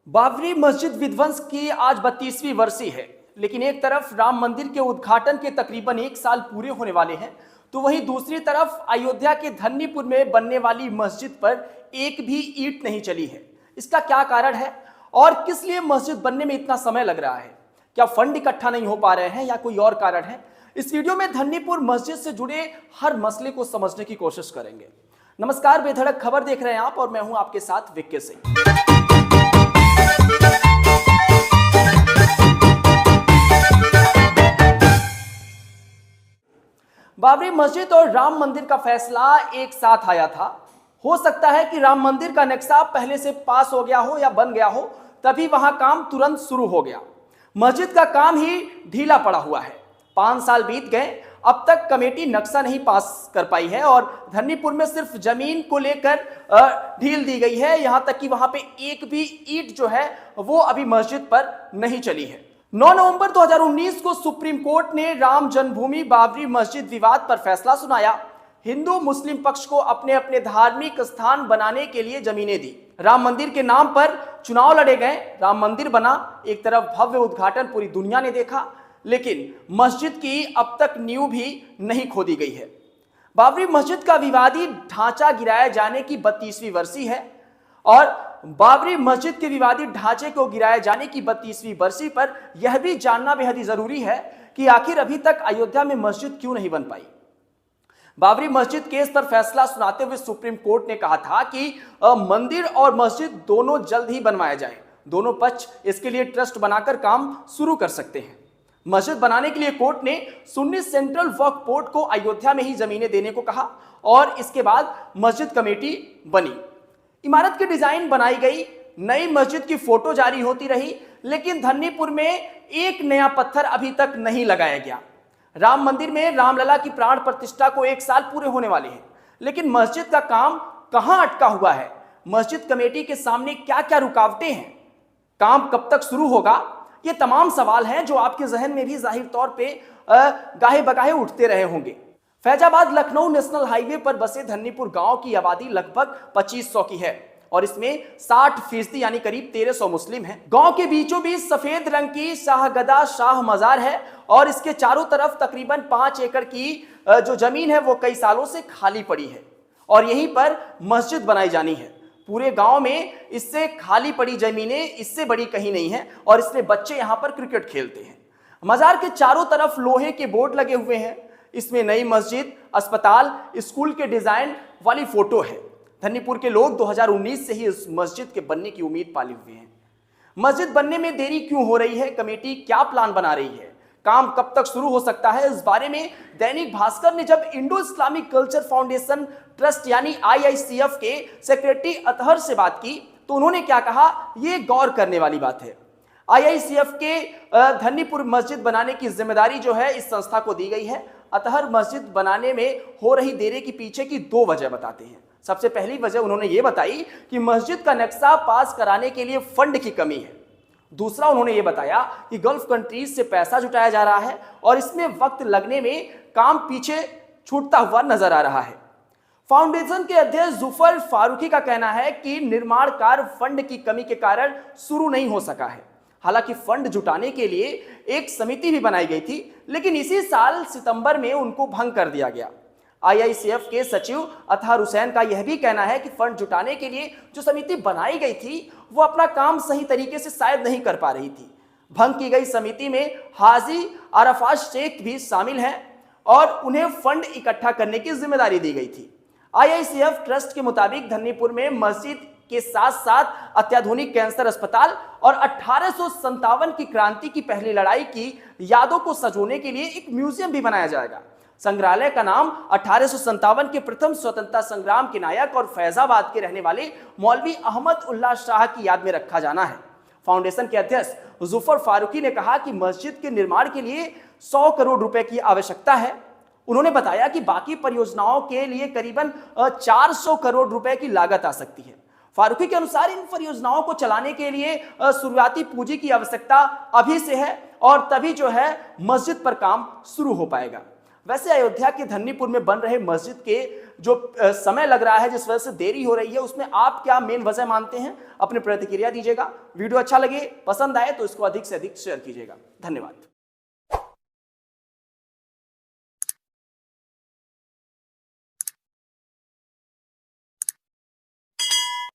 बाबरी मस्जिद विध्वंस की आज 32वीं वर्षी है। लेकिन एक तरफ राम मंदिर के उद्घाटन के तकरीबन एक साल पूरे होने वाले हैं, तो वहीं दूसरी तरफ अयोध्या के धन्नीपुर में बनने वाली मस्जिद पर एक भी ईंट नहीं चली है। इसका क्या कारण है और किस लिए मस्जिद बनने में इतना समय लग रहा है? क्या फंड इकट्ठा नहीं हो पा रहे हैं या कोई और कारण है? इस वीडियो में धन्नीपुर मस्जिद से जुड़े हर मसले को समझने की कोशिश करेंगे। नमस्कार, बेधड़क खबर देख रहे हैं आप और मैं हूं आपके साथ विक्की सिंह। बाबरी मस्जिद और राम मंदिर का फैसला एक साथ आया था। हो सकता है कि राम मंदिर का नक्शा पहले से पास हो गया हो या बन गया हो, तभी वहां काम तुरंत शुरू हो गया। मस्जिद का काम ही ढीला पड़ा हुआ है। 5 साल बीत गए, अब तक कमेटी नक्शा नहीं पास कर पाई है और धन्नीपुर में सिर्फ जमीन को लेकर ढील दी गई है। यहां तक कि वहां पे एक भी ईंट जो है वो अभी मस्जिद पर नहीं चली है। 9 नवंबर 2019 को सुप्रीम कोर्ट ने राम जन्मभूमि बाबरी मस्जिद विवाद पर फैसला सुनाया। हिंदू मुस्लिम पक्ष को अपने अपने धार्मिक स्थान बनाने के लिए जमीनें दी। राम मंदिर के नाम पर चुनाव लड़े गए, राम मंदिर बना। एक तरफ भव्य उद्घाटन पूरी दुनिया ने देखा, लेकिन मस्जिद की अब तक नींव भी नहीं खोदी गई है। बाबरी मस्जिद का विवादी ढांचा गिराए जाने की 32वीं वर्षी है और बाबरी मस्जिद के विवादित ढांचे को गिराए जाने की 32वीं वर्षी पर यह भी जानना बेहद ही जरूरी है कि आखिर अभी तक अयोध्या में मस्जिद क्यों नहीं बन पाई। बाबरी मस्जिद केस पर फैसला सुनाते हुए सुप्रीम कोर्ट ने कहा था कि मंदिर और मस्जिद दोनों जल्द ही बनवाए जाएं। दोनों पक्ष इसके लिए ट्रस्ट बनाकर काम शुरू कर सकते हैं। मस्जिद बनाने के लिए कोर्ट ने सुन्नी सेंट्रल वक्फ बोर्ड को अयोध्या में ही जमीनें देने को कहा और इसके बाद मस्जिद कमेटी बनी। इमारत की डिजाइन बनाई गई, नई मस्जिद की फोटो जारी होती रही, लेकिन धन्नीपुर में एक नया पत्थर अभी तक नहीं लगाया गया। राम मंदिर में रामलला की प्राण प्रतिष्ठा को 1 साल पूरे होने वाले हैं, लेकिन मस्जिद का काम कहां अटका हुआ है? मस्जिद कमेटी के सामने क्या क्या रुकावटें हैं? काम कब तक शुरू होगा? ये तमाम सवाल हैं जो आपके जहन में भी जाहिर तौर पे गाहे बगाहे उठते रहे होंगे। फैजाबाद लखनऊ नेशनल हाईवे पर बसे धन्नीपुर गांव की आबादी लगभग 2500 की है और इसमें 60% यानी करीब 1300 मुस्लिम हैं। गांव के बीचों बीच सफेद रंग की शाहगदा शाह मजार है और इसके चारों तरफ तकरीबन 5 एकड़ की जो जमीन है वो कई सालों से खाली पड़ी है और यहीं पर मस्जिद बनाई जानी है। पूरे गांव में इससे खाली पड़ी जमीनें इससे बड़ी कहीं नहीं है और इसलिए बच्चे यहां पर क्रिकेट खेलते हैं। मजार के चारों तरफ लोहे के बोर्ड लगे हुए हैं। इसमें नई मस्जिद, अस्पताल, स्कूल के डिजाइन वाली फोटो है। धन्नीपुर के लोग 2019 से ही इस मस्जिद के बनने की उम्मीद पाले हुए हैं। मस्जिद बनने में देरी क्यों हो रही है? कमेटी क्या प्लान बना रही है? काम कब तक शुरू हो सकता है? इस बारे में दैनिक भास्कर ने जब Indo Islamic culture foundation trust यानी IICF के सेक्रेटरी अतहर से बात की तो उन्होंने क्या कहा, यह गौर करने वाली बात है। IICF के धन्नीपुर मस्जिद बनाने की जिम्मेदारी जो है इस संस्था को दी गई है। अतहर मस्जिद बनाने में हो रही देरी के पीछे की 2 वजह बताते हैं। सबसे पहली वजह उन्होंने ये बताई कि मस्जिद का नक्शा पास कराने के लिए फंड की कमी है। दूसरा उन्होंने ये बताया कि गल्फ कंट्रीज से पैसा जुटाया जा रहा है और इसमें वक्त लगने में काम पीछे छूटता हुआ नजर आ रहा है। फाउंडेशन के अध्यक्ष जुफर फारूकी का कहना है कि निर्माण कार्य फंड की कमी के कारण शुरू नहीं हो सका है। हालांकि फंड जुटाने के लिए एक समिति भी बनाई गई थी, लेकिन इसी साल सितंबर में उनको भंग कर दिया गया। IICF के सचिव अतहर हुसैन का यह भी कहना है कि फंड जुटाने के लिए जो समिति बनाई गई थी वो अपना काम सही तरीके से शायद नहीं कर पा रही थी। भंग की गई समिति में हाजी अरफात शेख भी शामिल हैं और उन्हें फंड इकट्ठा करने की जिम्मेदारी दी गई थी। IICF ट्रस्ट के मुताबिक धन्नीपुर में मस्जिद के साथ साथ अत्याधुनिक कैंसर अस्पताल और 1857 की क्रांति की पहली लड़ाई की यादों को सजोने के लिए एक म्यूजियम भी बनाया जाएगा। संग्रहालय का नाम 1857 के प्रथम स्वतंत्रता संग्राम के नायक और फैजाबाद के रहने वाले मौलवी अहमद उल्लाह शाह की याद में रखा जाना है। फाउंडेशन के अध्यक्ष जुफर फारूकी ने कहा कि मस्जिद के निर्माण के लिए 100 करोड़ रुपए की आवश्यकता है। उन्होंने बताया कि बाकी परियोजनाओं के लिए करीबन 400 करोड़ रुपए की लागत आ सकती है। फारूकी के अनुसार इन परियोजनाओं को चलाने के लिए शुरुआती पूंजी की आवश्यकता अभी से है और तभी जो है मस्जिद पर काम शुरू हो पाएगा। वैसे अयोध्या के धन्नीपुर में बन रहे मस्जिद के जो समय लग रहा है, जिस वजह से देरी हो रही है, उसमें आप क्या मेन वजह मानते हैं? अपनी प्रतिक्रिया दीजिएगा। वीडियो अच्छा लगे, पसंद आए तो इसको अधिक से अधिक शेयर कीजिएगा। धन्यवाद।